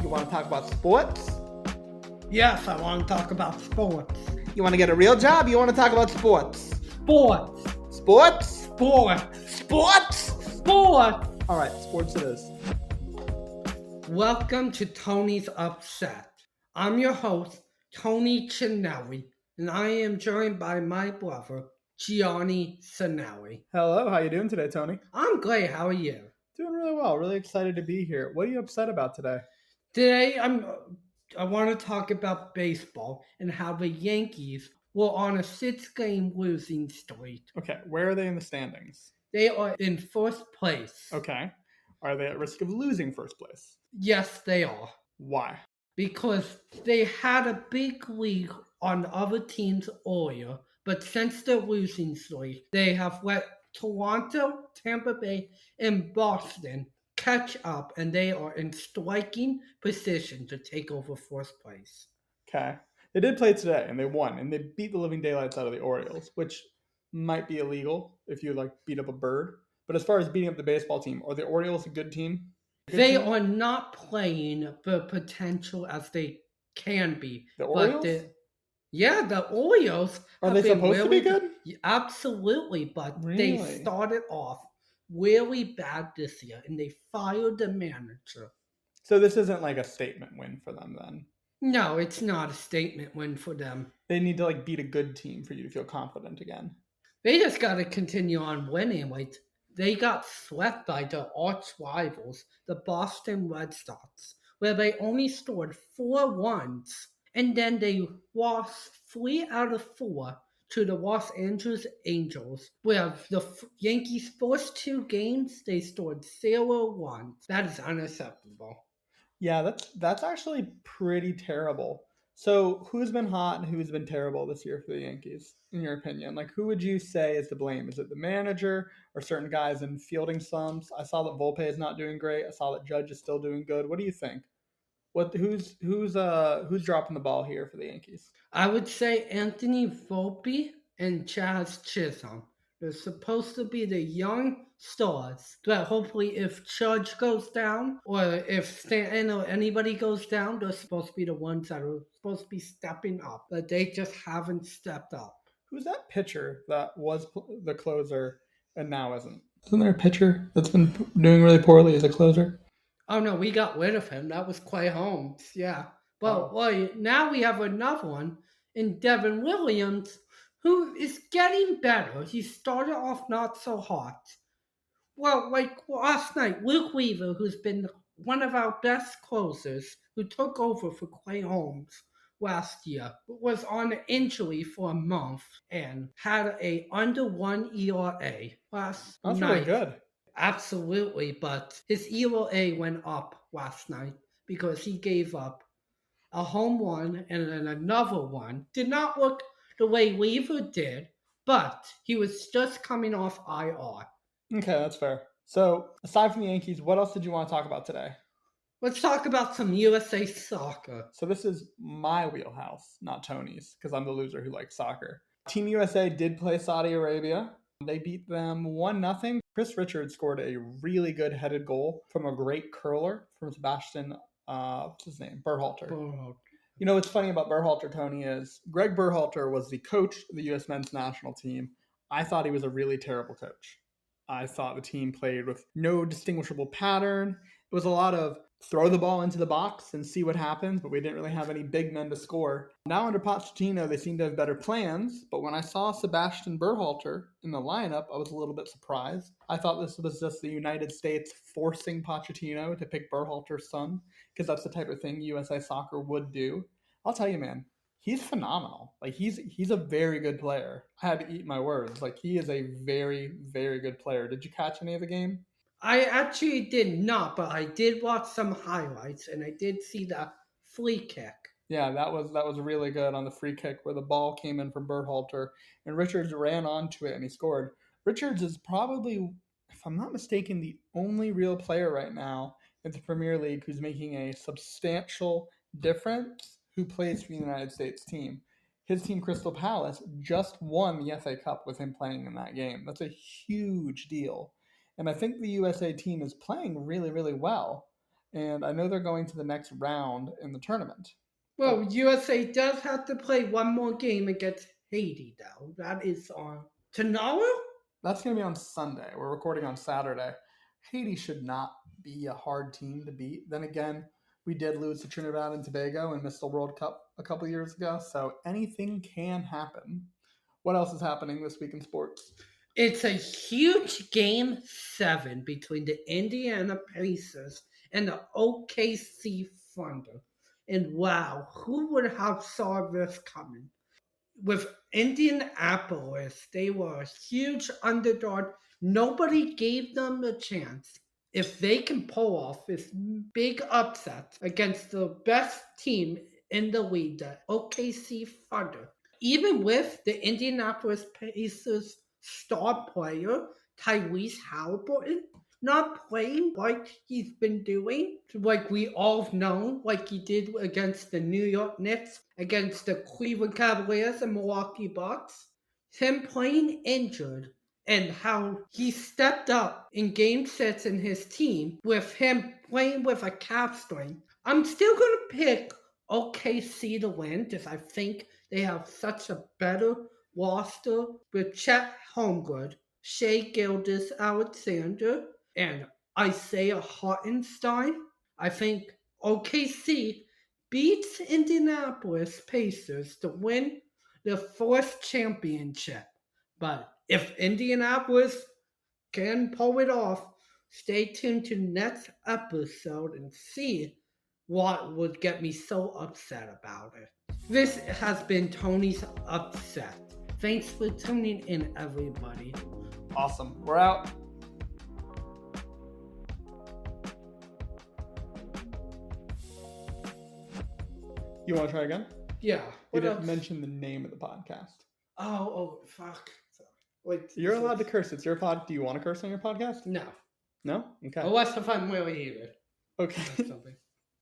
You want to talk about sports? Yes, I want to talk about sports. You want to get a real job? You want to talk about sports? Sports. Sports? Sports. Sports? Sports. All right, sports it is. Welcome to Tony's Upset. I'm your host, Tony Cinelli, and I am joined by my brother, Gianni Cinelli. Hello, how you doing today, Tony? I'm great. How are you? Doing really well. Really excited to be here. What are you upset about today? Today, I want to talk about baseball and how the Yankees were on a 6-game losing streak. Okay, where are they in the standings? They are in first place. Okay. Are they at risk of losing first place? Yes, they are. Why? Because they had a big lead on other teams earlier, but since their losing streak, they have let Toronto, Tampa Bay, and Boston catch up, and they are in striking position to take over first place. Okay. They did play today, and they won, and they beat the living daylights out of the Orioles, which might be illegal if you, beat up a bird. But as far as beating up the baseball team, are the Orioles a good team? They are not playing the potential as they can be. The Orioles? The Orioles. Are they supposed to be good? Absolutely, but Really? they started off really bad this year, and they fired the manager. So this isn't like a statement win for them then? No, it's not a statement win for them. They need to beat a good team for you to feel confident again. They just got to continue on winning. They got swept by their arch rivals, the Boston Red Sox, where they only scored 4 runs, and then they lost 3 out of 4 to the Los Angeles Angels, where the Yankees' first 2 games, they scored 0 runs. That is unacceptable. Yeah, that's actually pretty terrible. So who's been hot and who's been terrible this year for the Yankees, in your opinion? Who would you say is to blame? Is it the manager or certain guys in fielding slumps? I saw that Volpe is not doing great. I saw that Judge is still doing good. What do you think? Who's dropping the ball here for the Yankees? I would say Anthony Volpe and Chaz Chisholm. They're supposed to be the young stars that hopefully if Judge goes down or if Stanton or anybody goes down, they're supposed to be the ones that are supposed to be stepping up. But they just haven't stepped up. Who's that pitcher that was the closer and now isn't? Isn't there a pitcher that's been doing really poorly as a closer? Oh no, we got rid of him. That was Clay Holmes. Yeah. Well, now we have another one in Devin Williams, who is getting better. He started off not so hot. Well, last night, Luke Weaver, who's been one of our best closers, who took over for Clay Holmes last year, was on injury for a month and had a under 1 ERA last night. That's really good. Absolutely, but his ERA went up last night because he gave up a home run and then another one. Did not look the way Weaver did, but he was just coming off IR. Okay, that's fair. So, aside from the Yankees, what else did you want to talk about today? Let's talk about some USA soccer. So this is my wheelhouse, not Tony's, because I'm the loser who likes soccer. Team USA did play Saudi Arabia. They beat them 1-0. Chris Richards scored a really good headed goal from a great curler from Sebastian, what's his name? Berhalter. You know what's funny about Berhalter, Tony, is Greg Berhalter was the coach of the U.S. men's national team. I thought he was a really terrible coach. I thought the team played with no distinguishable pattern. It was a lot of throw the ball into the box and see what happens, but we didn't really have any big men to score. Now under Pochettino, they seem to have better plans, but when I saw Sebastian Berhalter in the lineup, I was a little bit surprised. I thought this was just the United States forcing Pochettino to pick Berhalter's son, because that's the type of thing USA Soccer would do. I'll tell you, man, he's phenomenal. He's a very good player. I had to eat my words. He is a very, very good player. Did you catch any of the game? I actually did not, but I did watch some highlights, and I did see the free kick. Yeah, that was really good on the free kick where the ball came in from Berhalter, and Richards ran onto it, and he scored. Richards is probably, if I'm not mistaken, the only real player right now in the Premier League who's making a substantial difference who plays for the United States team. His team, Crystal Palace, just won the FA Cup with him playing in that game. That's a huge deal. And I think the USA team is playing really, really well. And I know they're going to the next round in the tournament. Well, USA does have to play one more game against Haiti, though. That is on tomorrow? That's going to be on Sunday. We're recording on Saturday. Haiti should not be a hard team to beat. Then again, we did lose to Trinidad and Tobago and missed the World Cup a couple years ago, so anything can happen. What else is happening this week in sports? It's a huge Game 7 between the Indiana Pacers and the OKC Thunder. And wow, who would have saw this coming? With Indianapolis, they were a huge underdog. Nobody gave them a chance. If they can pull off this big upset against the best team in the league, the OKC Thunder, even with the Indianapolis Pacers star player, Tyrese Halliburton, not playing like he's been doing, like we all know, like he did against the New York Knicks, against the Cleveland Cavaliers and Milwaukee Bucks, him playing injured, and how he stepped up in game sets in his team with him playing with a calf strain. I'm still going to pick OKC to win because I think they have such a better roster with Chet Holmgren, Shea Gilgeous-Alexander, and Isaiah Hartenstein. I think OKC beats Indianapolis Pacers to win the fourth championship. But if Indianapolis can pull it off, stay tuned to next episode and see what would get me so upset about it. This has been Tony's Upset. Thanks for tuning in, everybody. Awesome. We're out. You want to try again? Yeah. You didn't mention the name of the podcast. Oh, fuck. Wait, You're allowed to curse. It's your pod. Do you want to curse on your podcast? No. No? Okay. Unless if I'm really heated. Okay. Something.